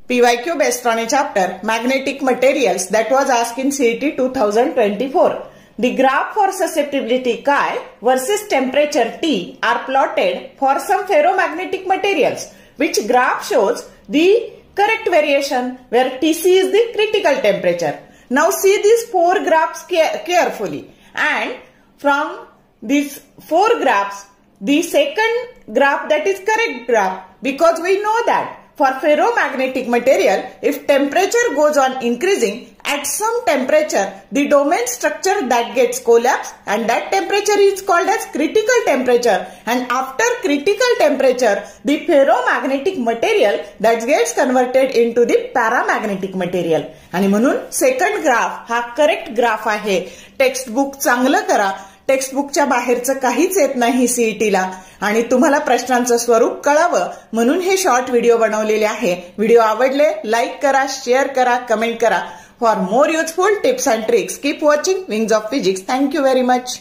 PYQ based on a chapter Magnetic Materials that was asked in CET 2024. The graph for susceptibility chi versus temperature T are plotted for some ferromagnetic materials, which graph shows the correct variation where Tc is the critical temperature. Now see these four graphs carefully, and from these four graphs, the second graph, that is correct graph, because we know that for ferromagnetic material, if temperature goes on increasing, at some temperature the domain structure that gets collapsed, and that temperature is called as critical temperature, and after critical temperature the ferromagnetic material that gets converted into the paramagnetic material. आणि म्हणून second graph हा correct graph आहे. Text book चांगलं करा. Text बुकच्या बाहेरचं काहीच येत नाही सीईटीला, आणि तुम्हाला प्रश्नांचं स्वरूप कळावं म्हणून हे शॉर्ट व्हिडिओ बनवलेले आहे. व्हिडिओ आवडले लाईक करा, शेअर करा, कमेंट करा. For more useful tips and tricks keep watching wings of physics. Thank you very much.